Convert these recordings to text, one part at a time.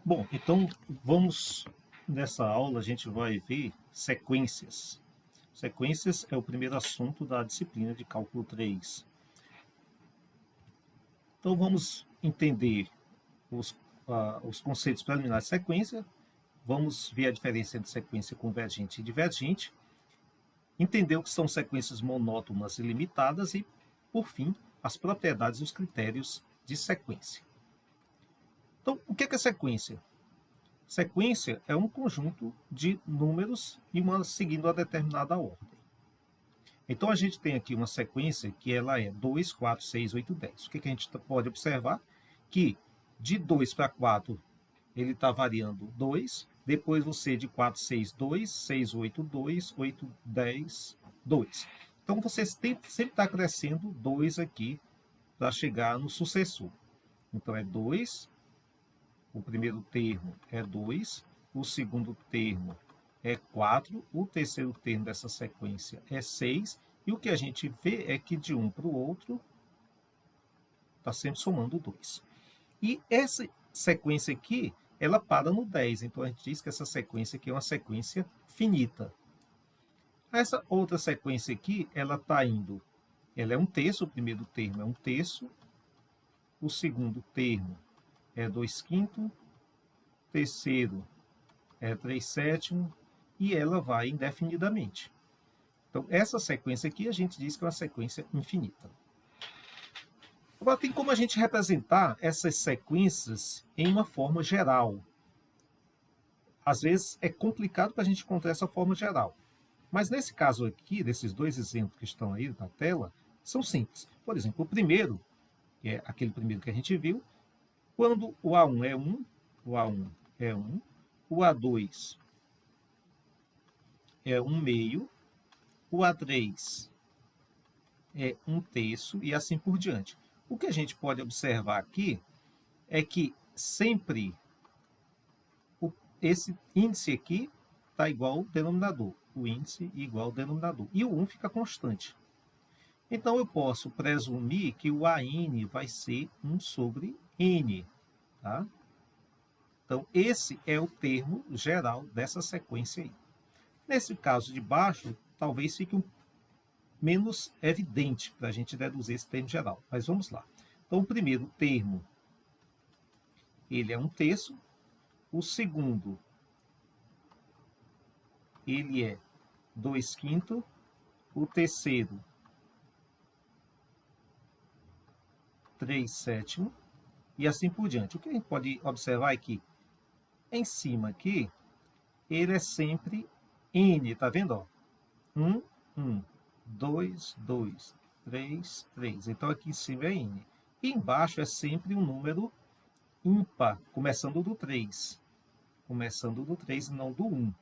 Bom, então nessa aula a gente vai ver sequências. Sequências é o primeiro assunto da disciplina de cálculo 3. Então vamos entender os conceitos preliminares de sequência, vamos ver a diferença entre sequência convergente e divergente, entender o que são sequências monótonas e limitadas e, por fim, as propriedades e os critérios de sequência. Então, o que é sequência? Sequência é um conjunto de números e seguindo uma determinada ordem. Então a gente tem aqui uma sequência que ela é 2, 4, 6, 8, 10. O que a gente pode observar? Que de 2 para 4 ele está variando 2, depois você de 4, 6, 2, 6, 8, 2, 8, 10, 2. Então você sempre está crescendo 2 aqui para chegar no sucessor. Então é 2, o primeiro termo é 2, o segundo termo é 4, o terceiro termo dessa sequência é 6, e o que a gente vê é que de um para o outro está sempre somando 2. E essa sequência aqui, ela para no 10, então a gente diz que essa sequência aqui é uma sequência finita. Essa outra sequência aqui, ela está indo, ela é um terço, o primeiro termo é um terço, o segundo termo é 2/5, terceiro é 3/7 e ela vai indefinidamente. Então, essa sequência aqui a gente diz que é uma sequência infinita. Agora, tem como a gente representar essas sequências em uma forma geral. Às vezes é complicado para a gente encontrar essa forma geral. Mas nesse caso aqui, desses dois exemplos que estão aí na tela, são simples. Por exemplo, o primeiro, que é aquele primeiro que a gente viu, quando o A1 é 1, o A1 é 1, o A2 é 1 meio, o A3 é 1 terço e assim por diante. O que a gente pode observar aqui é que sempre esse índice aqui está igual ao denominador. O índice igual ao denominador. E o 1 fica constante. Então eu posso presumir que o AN vai ser 1 sobre N. Tá? Então esse é o termo geral dessa sequência aí. Nesse caso de baixo, talvez fique menos evidente para a gente deduzir esse termo geral. Mas vamos lá. Então o primeiro termo, ele é 1 terço. O segundo, ele é 2/5. O terceiro, 3/7. E assim por diante. O que a gente pode observar é que em cima aqui, ele é sempre N, tá vendo? Ó? 1, 1, 2, 2, 3, 3. Então aqui em cima é N. E embaixo é sempre um número ímpar, começando do 3. Começando do 3 e não do 1.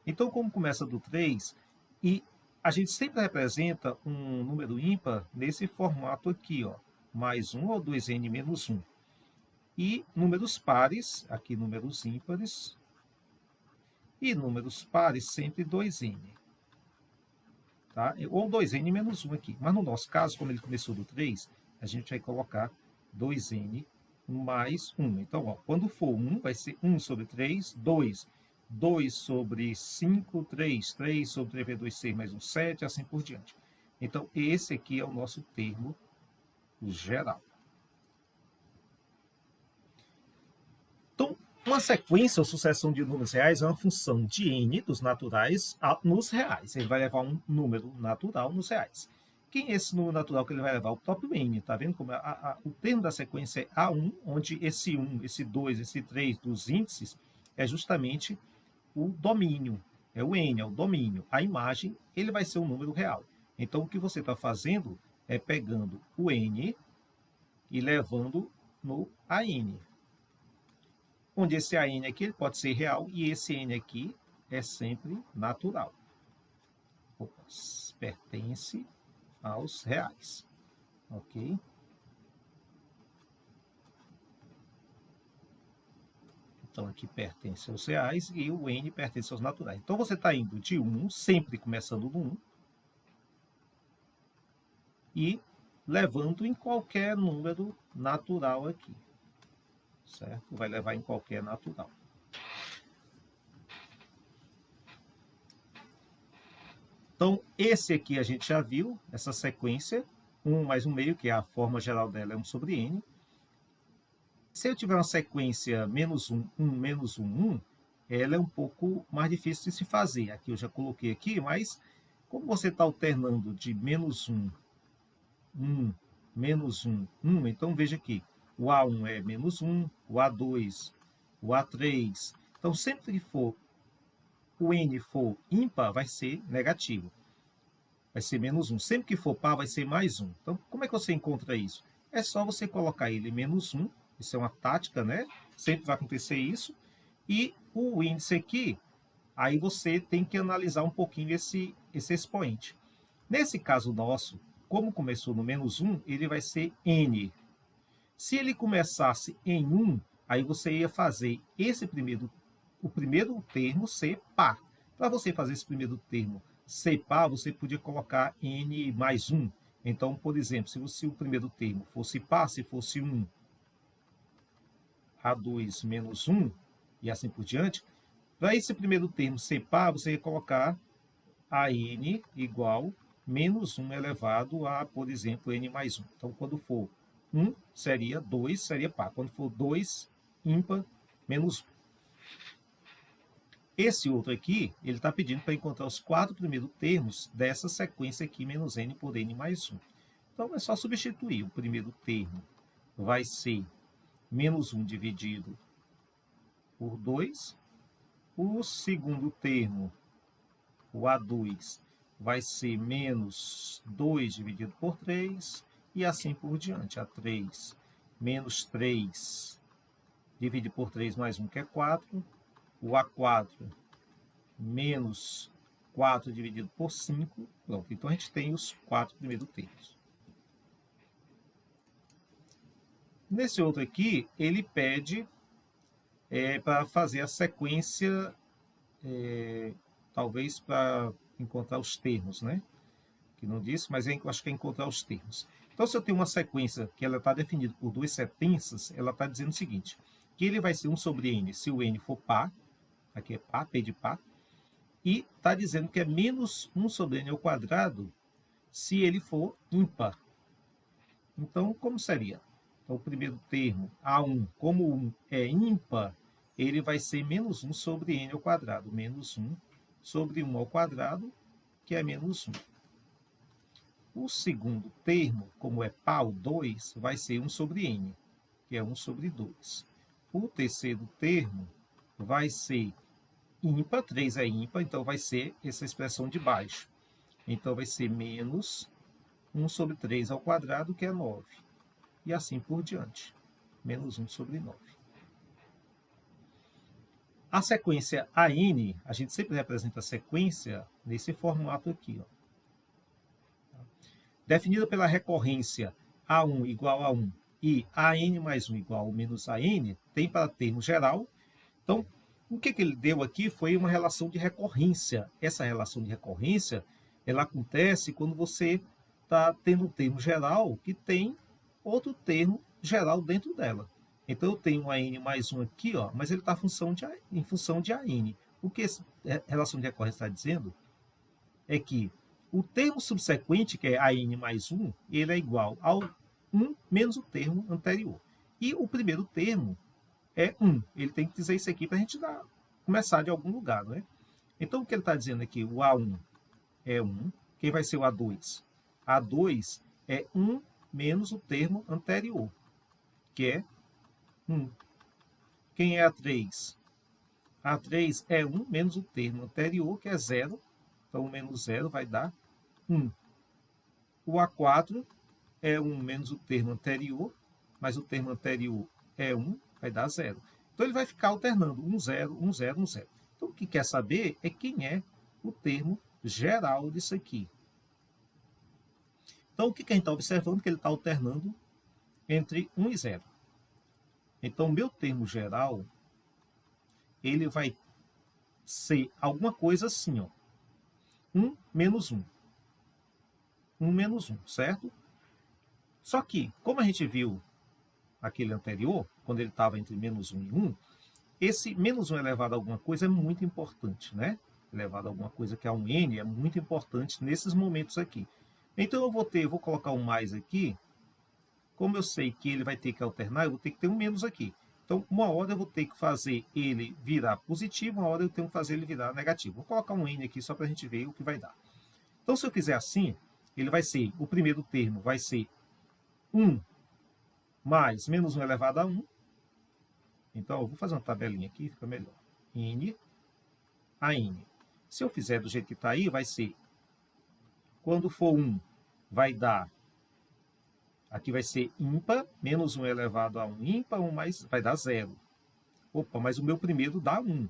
Então, como começa do 3, e a gente sempre representa um número ímpar nesse formato aqui, ó, mais 1 ou 2n menos 1. E números pares, aqui números ímpares, e números pares sempre 2n. Tá? Ou 2n menos 1 aqui. Mas no nosso caso, como ele começou do 3, a gente vai colocar 2n mais 1. Então, ó, quando for 1, vai ser 1 sobre 3, 2. 2 sobre 5, 3. 3 sobre 3 vezes 2, 6 mais 1, 7, assim por diante. Então, esse aqui é o nosso termo geral. Então, uma sequência ou sucessão de números reais é uma função de n dos naturais nos reais. Ele vai levar um número natural nos reais. Quem é esse número natural que ele vai levar? O próprio n. Está vendo como o termo da sequência é A1, onde esse 1, esse 2, esse 3 dos índices é justamente o domínio. É o n, é o domínio. A imagem, ele vai ser um número real. Então, o que você está fazendo é pegando o n e levando no AN. Onde esse AN aqui ele pode ser real e esse N aqui é sempre natural. Pertence aos reais. Ok? Então aqui pertence aos reais e o N pertence aos naturais. Então você está indo de 1, sempre começando no 1, e levando em qualquer número natural aqui. certo? Vai levar em qualquer natural. Então, esse aqui a gente já viu, essa sequência, 1 mais 1 meio, que é a forma geral dela é 1 sobre n. Se eu tiver uma sequência menos 1, 1, menos 1, 1, ela é um pouco mais difícil de se fazer. Aqui eu já coloquei aqui, mas como você está alternando de menos 1, 1, menos 1, 1, então veja aqui, o A1 é menos 1, o A2, o A3. Então, sempre que for o n for ímpar, vai ser negativo. Vai ser menos 1. Sempre que for par, vai ser mais 1. Então, como é que você encontra isso? É só você colocar ele menos 1. Isso é uma tática, né? Sempre vai acontecer isso. E o índice aqui, aí você tem que analisar um pouquinho esse expoente. Nesse caso nosso, como começou no menos 1, ele vai ser n. Se ele começasse em 1, aí você ia fazer o primeiro termo ser par. Para você fazer esse primeiro termo ser par, você podia colocar n mais 1. Então, por exemplo, se o primeiro termo fosse par, se fosse 1, A2 menos 1, e assim por diante, para esse primeiro termo ser par, você ia colocar a n igual menos 1 elevado a, por exemplo, n mais 1. Então, quando for 1, seria 2, seria par. Quando for 2, ímpar, menos 1. Esse outro aqui, ele está pedindo para encontrar os 4 primeiros termos dessa sequência aqui, menos n por n mais 1. Então, é só substituir. O primeiro termo vai ser menos 1 dividido por 2. O segundo termo, o A2, vai ser menos 2 dividido por 3, e assim por diante. A3 menos 3 dividido por 3 mais 1, que é 4. O A4 menos 4 dividido por 5. Pronto, então a gente tem os 4 primeiros termos. Nesse outro aqui, ele pede para fazer a sequência, talvez para encontrar os termos, né? Que não disse, mas eu acho que é encontrar os termos. Então, se eu tenho uma sequência que ela está definida por duas sentenças, ela está dizendo o seguinte, que ele vai ser 1 sobre n se o n for par, aqui é par, p de par, e está dizendo que é menos 1 sobre n ao quadrado se ele for ímpar. Então, como seria? Então, o primeiro termo, A1, como 1 é ímpar, ele vai ser menos 1 sobre n ao quadrado. Menos 1 sobre 1 ao quadrado, que é menos 1. O segundo termo, como é par, o 2, vai ser 1 sobre n, que é 1 sobre 2. O terceiro termo vai ser ímpar, 3 é ímpar, então vai ser essa expressão de baixo. Então, vai ser menos 1 sobre 3 ao quadrado, que é 9. E assim por diante. Menos 1 sobre 9. A sequência AN, a gente sempre representa a sequência nesse formato aqui. Ó. Definida pela recorrência A1 igual a 1 e AN mais 1 igual a menos AN, tem para termo geral. Então, o que ele deu aqui foi uma relação de recorrência. Essa relação de recorrência, ela acontece quando você está tendo um termo geral que tem outro termo geral dentro dela. Então, eu tenho um AN mais 1 aqui, ó, mas ele está em função de AN. O que essa relação de recorrência está dizendo é que o termo subsequente, que é AN mais 1, ele é igual ao 1 menos o termo anterior. E o primeiro termo é 1. Ele tem que dizer isso aqui para a gente começar de algum lugar, não é? Então, o que ele está dizendo aqui, o A1 é 1. Quem vai ser o A2? A2 é 1 menos o termo anterior, que é 1. Quem é A3? A3 é 1 menos o termo anterior, que é 0. Então, 1 menos 0 vai dar 1. O A4 é 1 menos o termo anterior, mas o termo anterior é 1, vai dar 0. Então, ele vai ficar alternando 1, 0, 1, 0, 1, 0. Então, o que quer saber é quem é o termo geral disso aqui. Então, o que a gente está observando? Que ele está alternando entre 1 e 0. Então, o meu termo geral, ele vai ser alguma coisa assim, ó. 1 menos 1. 1 menos 1, certo? Só que, como a gente viu aquele anterior, quando ele estava entre menos 1 e 1, esse menos 1 elevado a alguma coisa é muito importante, né? Elevado a alguma coisa que é um n é muito importante nesses momentos aqui. Então eu vou colocar um mais aqui. Como eu sei que ele vai ter que alternar, eu vou ter que ter um menos aqui. Então, uma hora eu vou ter que fazer ele virar positivo, uma hora eu tenho que fazer ele virar negativo. Vou colocar um n aqui só para a gente ver o que vai dar. Então, se eu fizer assim, ele vai ser, o primeiro termo vai ser 1 mais menos 1 elevado a 1. Então, eu vou fazer uma tabelinha aqui, fica melhor. N a N. Se eu fizer do jeito que está aí, vai ser, quando for 1, vai dar, aqui vai ser ímpar, menos 1 elevado a 1 ímpar, 1 mais, vai dar 0. Opa, mas o meu primeiro dá 1.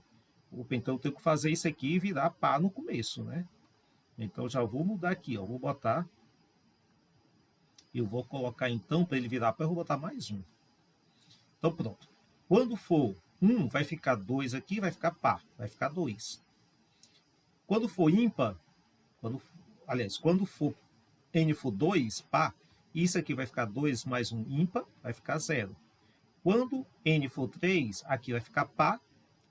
Opa, então eu tenho que fazer isso aqui e virar par no começo, né? Então, já vou mudar aqui, ó. Vou botar, eu vou colocar então, para ele virar par, eu vou botar mais 1. Então, pronto. Quando for 1, vai ficar 2 aqui, vai ficar par, vai ficar 2. Quando for ímpar, quando for n for 2, par, isso aqui vai ficar 2 mais 1 ímpar, vai ficar 0. Quando n for 3, aqui vai ficar par,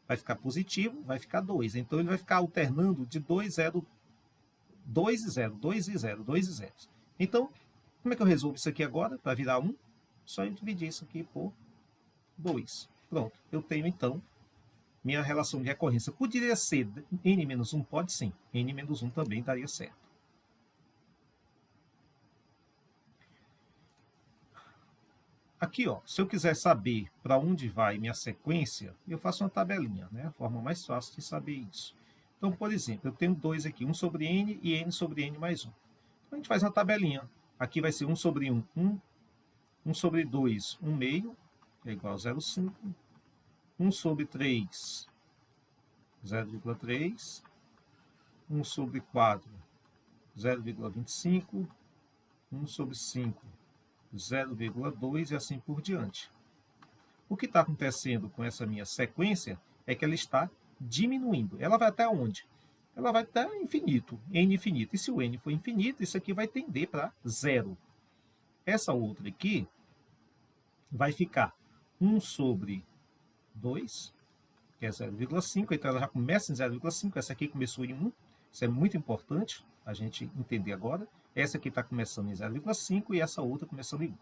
vai ficar positivo, vai ficar 2. Então, ele vai ficar alternando de 2, 0, 2 e 0, 2 e 0, 2 e 0. Então, como é que eu resolvo isso aqui agora, para virar 1? Só eu dividir isso aqui por 2. Pronto, eu tenho, então, minha relação de recorrência. Poderia ser n-1? Pode sim. n-1 também daria certo. Aqui, ó, se eu quiser saber para onde vai minha sequência, eu faço uma tabelinha, né? A forma mais fácil de saber isso. Então, por exemplo, eu tenho 2 aqui, 1 sobre n e n sobre n mais 1. Então, a gente faz uma tabelinha. Aqui vai ser 1 sobre 1, 1. 1 sobre 2, 1 meio, é igual a 0,5. 1 sobre 3, 0,3. 1 sobre 4, 0,25. 1 sobre 5, 0,2 e assim por diante. O que está acontecendo com essa minha sequência é que ela está diminuindo. Ela vai até onde? Ela vai até infinito, n infinito. E se o n for infinito, isso aqui vai tender para 0. Essa outra aqui vai ficar 1 sobre 2, que é 0,5. Então, ela já começa em 0,5. Essa aqui começou em 1. Isso é muito importante a gente entender agora. Essa aqui está começando em 0,5 e essa outra começando em 1.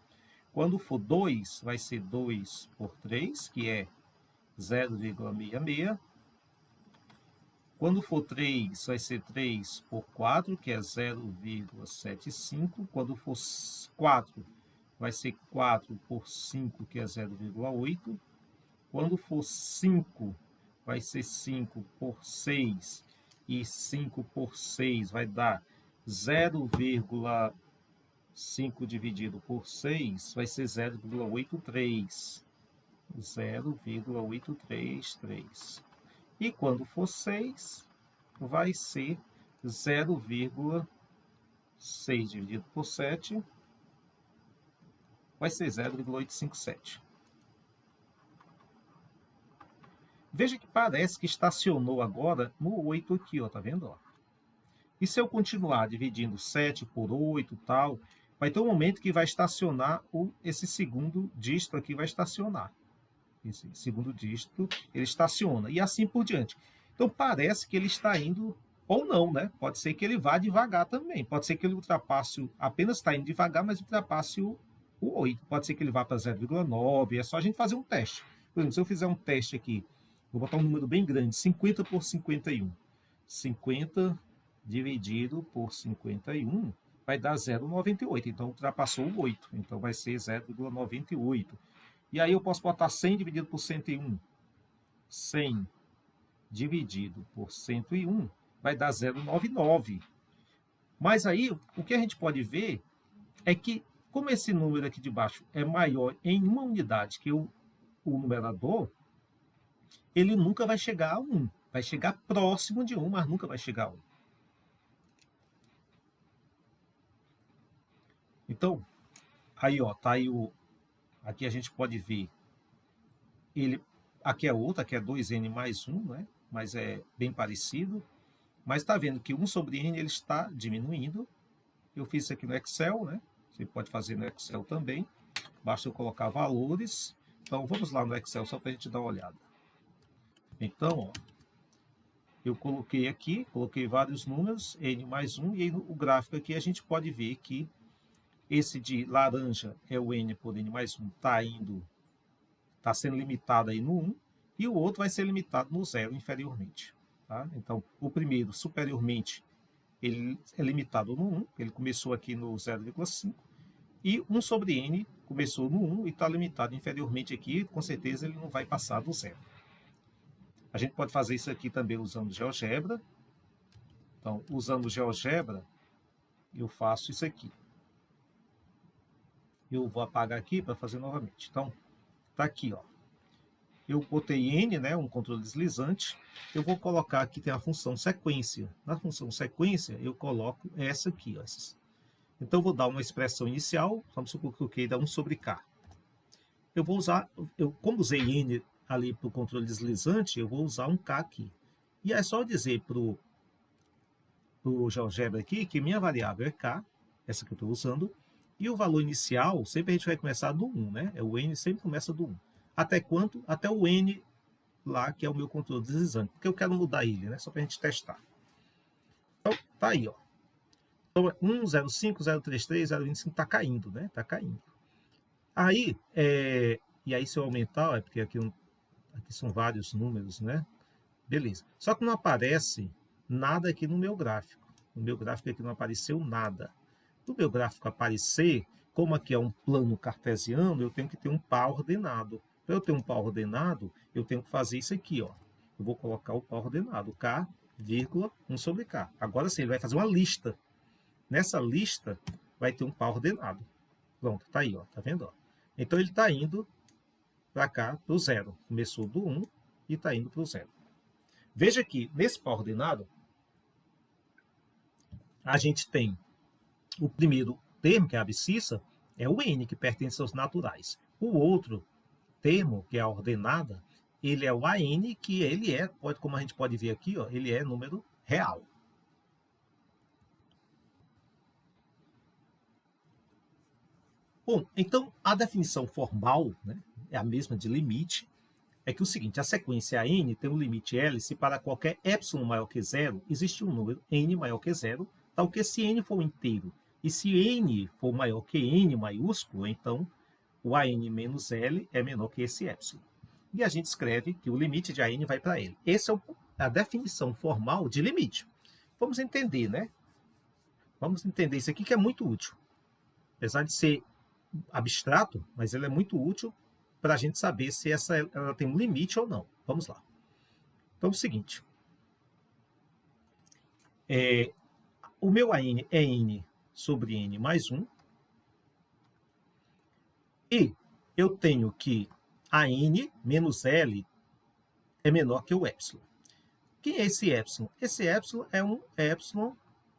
Quando for 2, vai ser 2 por 3, que é 0,66. Quando for 3, vai ser 3 por 4, que é 0,75. Quando for 4, vai ser 4 por 5, que é 0,8. Quando for 5, vai ser 5 por 6. E 5 por 6 vai dar 0,5 dividido por 6, vai ser 0,83. 0,833. E quando for 6, vai ser 0,6 dividido por 7, vai ser 0,857. Veja que parece que estacionou agora no 8 aqui, ó, tá vendo? Ó? E se eu continuar dividindo 7 por 8 e tal, vai ter um momento que vai estacionar, esse segundo dígito aqui vai estacionar. Esse segundo dígito, ele estaciona, e assim por diante. Então, parece que ele está indo, ou não, né? Pode ser que ele vá devagar também. Pode ser que ele ultrapasse, apenas está indo devagar, mas ultrapasse o 8. Pode ser que ele vá para 0,9, é só a gente fazer um teste. Por exemplo, se eu fizer um teste aqui, vou botar um número bem grande, 50 por 51. 50 dividido por 51 vai dar 0,98. Então, ultrapassou o 8. Então, vai ser 0,98. E aí eu posso botar 100 dividido por 101. 100 dividido por 101 vai dar 0,99. Mas aí, o que a gente pode ver é que, como esse número aqui de baixo é maior em uma unidade que o numerador, ele nunca vai chegar a 1. Vai chegar próximo de 1, mas nunca vai chegar a 1. Então, aí, ó, tá aí aqui a gente pode ver, aqui é outro, aqui é 2n mais 1, né? Mas é bem parecido. Mas está vendo que 1 sobre n ele está diminuindo. Eu fiz isso aqui no Excel, né? Você pode fazer no Excel também. Basta eu colocar valores. Então, vamos lá no Excel só para a gente dar uma olhada. Então, ó, eu coloquei aqui, coloquei vários números, n mais 1, e aí no gráfico aqui a gente pode ver que esse de laranja é o n por n mais 1, está sendo limitado aí no 1, e o outro vai ser limitado no 0 inferiormente. Tá? Então, o primeiro, superiormente, ele é limitado no 1, ele começou aqui no 0,5, e 1 sobre n começou no 1 e está limitado inferiormente aqui, com certeza ele não vai passar do 0. A gente pode fazer isso aqui também usando GeoGebra. Então, usando GeoGebra, eu faço isso aqui. Eu vou apagar aqui para fazer novamente. Então, está aqui, ó. Eu botei n, né, um controle deslizante. Eu vou colocar aqui, tem a função sequência. Na função sequência, eu coloco essa aqui, ó. Então, eu vou dar uma expressão inicial, vamos supor que eu queira 1 sobre k. Eu vou usar, como usei n ali para o controle deslizante, eu vou usar um k aqui. E é só dizer para o GeoGebra aqui que minha variável é k, essa que eu estou usando, e o valor inicial, sempre a gente vai começar do 1, né? O n sempre começa do 1. Até quanto? Até o n lá, que é o meu controle deslizante, porque eu quero mudar ele, né? Só para a gente testar. Então, tá aí, ó. Então, 1, 0,5, 0,33, 0,25 está caindo, né? Está caindo. Aí, e aí se eu aumentar, é porque aqui são vários números, né? Beleza. Só que não aparece nada aqui no meu gráfico. No meu gráfico aqui não apareceu nada. No meu gráfico aparecer, como aqui é um plano cartesiano, eu tenho que ter um par ordenado. Para eu ter um par ordenado, eu tenho que fazer isso aqui, ó. Eu vou colocar o par ordenado, k, vírgula, 1 sobre k. Agora sim, ele vai fazer uma lista. Nessa lista, vai ter um par ordenado. Pronto, tá aí, ó. Tá vendo? Ó? Então, ele está indo para cá, para o 0. Começou do 1 e está indo para o 0. Veja que, nesse par ordenado, a gente tem o primeiro termo, que é a abscissa, é o n, que pertence aos naturais. O outro termo, que é a ordenada, ele é o an, que ele é, como a gente pode ver aqui, ó, ele é número real. Bom, então a definição formal, né, é a mesma de limite, é que o seguinte, a sequência n tem um limite L se para qualquer epsilon maior que zero existe um número n maior que zero, tal que se n for inteiro e se n for maior que n maiúsculo, então o an menos L é menor que esse epsilon. E a gente escreve que o limite de an vai para L. Essa é a definição formal de limite. Vamos entender, né? Vamos entender isso aqui que é muito útil. Apesar de ser abstrato, mas ele é muito útil para a gente saber se ela tem um limite ou não. Vamos lá. Então, é o seguinte. O meu AN é N sobre N mais 1. E eu tenho que AN menos L é menor que o epsilon. Quem é esse epsilon? Esse epsilon é um epsilon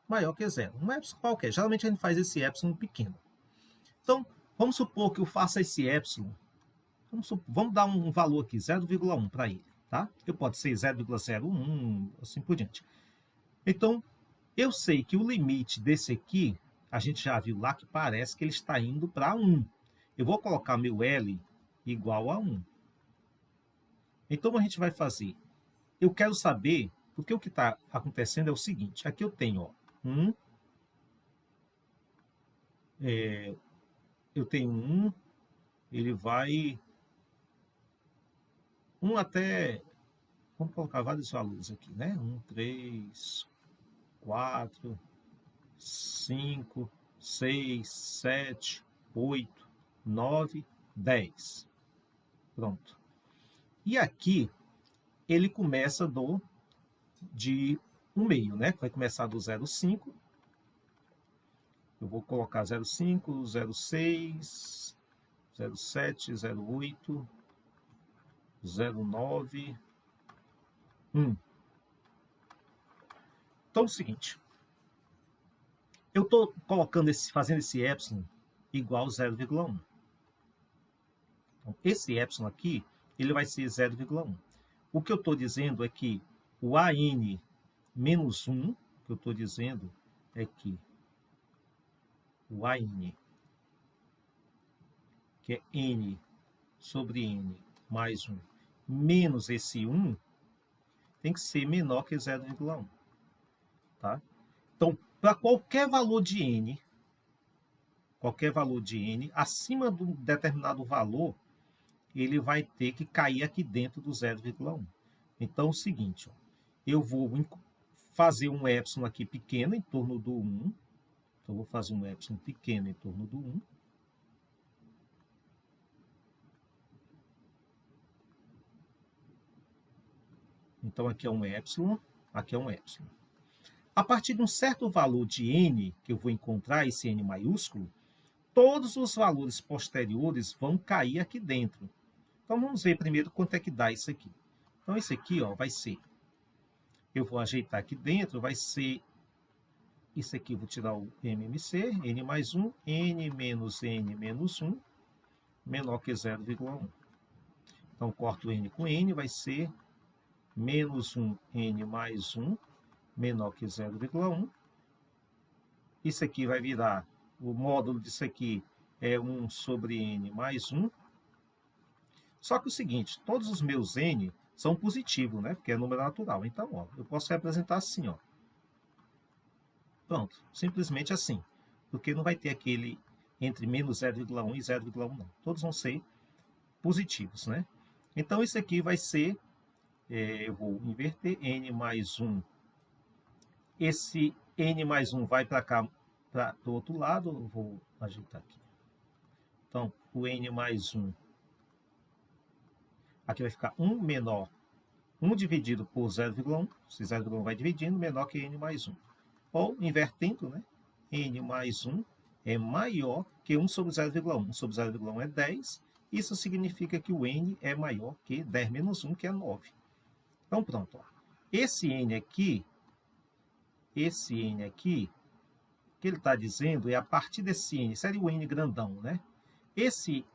maior que zero. Um epsilon qualquer. Geralmente a gente faz esse epsilon pequeno. Então, vamos supor que eu faça esse epsilon. Vamos dar um valor aqui, 0,1 para ele. Tá? Eu pode ser 0,01, assim por diante. Então, eu sei que o limite desse aqui, a gente já viu lá que parece que ele está indo para 1. Eu vou colocar meu L igual a 1. Então, a gente vai fazer. Eu quero saber, porque o que está acontecendo é o seguinte. Aqui eu tenho, ó, 1. Eu tenho 1. Ele vai 1 até... Vamos colocar vários valores aqui, né? 1, 3, 4, 5, 6, 7, 8, 9, 10. Pronto. E aqui, ele começa de 1 meio, né? Vai começar do 0,5. Eu vou colocar 0,5, 0,6, 0,7, 0,8, 0,9, 1. Então, é o seguinte. Eu estou fazendo esse epsilon igual a 0,1. Então, esse epsilon aqui, ele vai ser 0,1. O que eu estou dizendo é que o AN menos 1, que eu estou dizendo é que o AN, que é N sobre n mais 1 menos esse 1 tem que ser menor que 0,1. Tá? Então, para qualquer valor de n, acima de um determinado valor, ele vai ter que cair aqui dentro do 0,1. Então, é o seguinte, ó, eu vou fazer um epsilon aqui pequeno em torno do 1. Então, vou fazer um epsilon pequeno em torno do 1. Então, aqui é um epsilon, aqui é um epsilon. A partir de um certo valor de n, que eu vou encontrar, esse n maiúsculo, todos os valores posteriores vão cair aqui dentro. Então, vamos ver primeiro quanto é que dá isso aqui. Então, esse aqui ó, vai ser, eu vou ajeitar aqui dentro, vai ser, isso aqui eu vou tirar o MMC, n mais 1, n menos 1, menor que 0,1. Então, corto n com n, vai ser menos 1, n mais 1, menor que 0,1. Isso aqui vai virar, o módulo disso aqui é 1 sobre n mais 1. Só que o seguinte, todos os meus n são positivos, né? Porque é número natural. Então, ó, eu posso representar assim, ó. Pronto, simplesmente assim. Porque não vai ter aquele entre menos 0,1 e 0,1, não. Todos vão ser positivos, né? Então, isso aqui vai ser, eu vou inverter, n mais 1. Esse n mais 1 vai para cá, do outro lado, eu vou ajeitar aqui. Então, o n mais 1, aqui vai ficar 1 menor, 1 dividido por 0,1, se 0,1 vai dividindo, menor que n mais 1. Ou, invertendo, né? N mais 1 é maior que 1 sobre 0,1. 1 sobre 0,1 é 10. Isso significa que o n é maior que 10 menos 1, que é 9. Então, pronto. Ó. Esse n aqui, que ele está dizendo é a partir desse n, seria o n grandão, né? Esse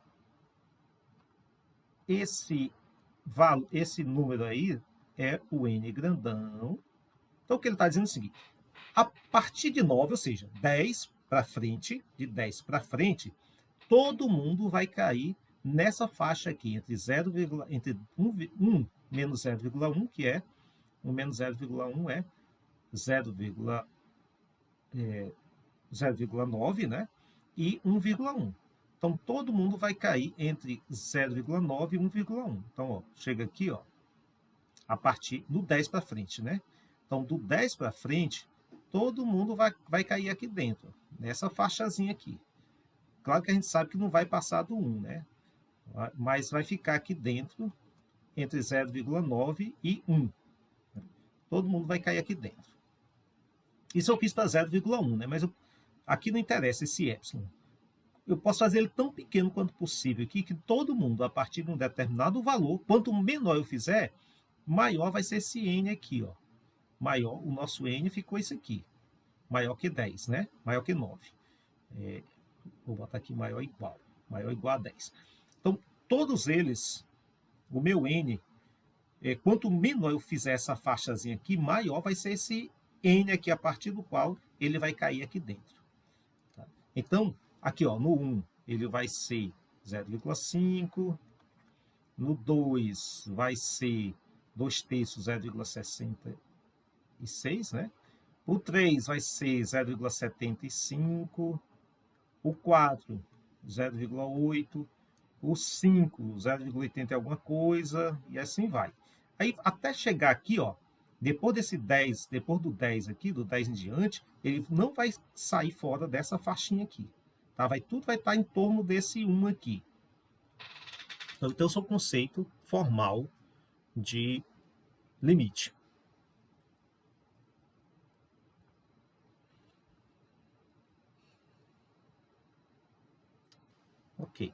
número aí é o n grandão. Então, o que ele está dizendo é o seguinte, a partir de 9, ou seja, 10 para frente, de 10 para frente, todo mundo vai cair nessa faixa aqui, entre 1 menos 0,1, que é, 1 menos 0,1 é 0,9, né? E 1,1. Então, todo mundo vai cair entre 0,9 e 1,1. Então, ó, chega aqui, ó, a partir do 10 para frente, né? Então, do 10 para frente, todo mundo vai cair aqui dentro, nessa faixazinha aqui. Claro que a gente sabe que não vai passar do 1, né? Mas vai ficar aqui dentro, entre 0,9 e 1. Todo mundo vai cair aqui dentro. Isso eu fiz para 0,1, né? Mas aqui não interessa esse epsilon. Eu posso fazer ele tão pequeno quanto possível aqui, que todo mundo, a partir de um determinado valor, quanto menor eu fizer, maior vai ser esse n aqui, ó. Maior, o nosso n ficou esse aqui. Maior que 10, né? Maior que 9. Vou botar aqui maior igual a 10. Então, todos eles, o meu n, quanto menor eu fizer essa faixazinha aqui, maior vai ser esse n aqui, a partir do qual ele vai cair aqui dentro. Tá? Então, aqui ó, no 1, ele vai ser 0,5. No 2, vai ser 2/3, 0,66, né? O 3 vai ser 0,75. O 4, 0,8. O 5, 0,80 é alguma coisa, e assim vai. Aí, até chegar aqui, ó, depois desse 10, depois do 10 aqui, do 10 em diante, ele não vai sair fora dessa faixinha aqui. Tá? Tudo vai estar em torno desse 1 aqui. Então, esse é o conceito formal de limite. Ok.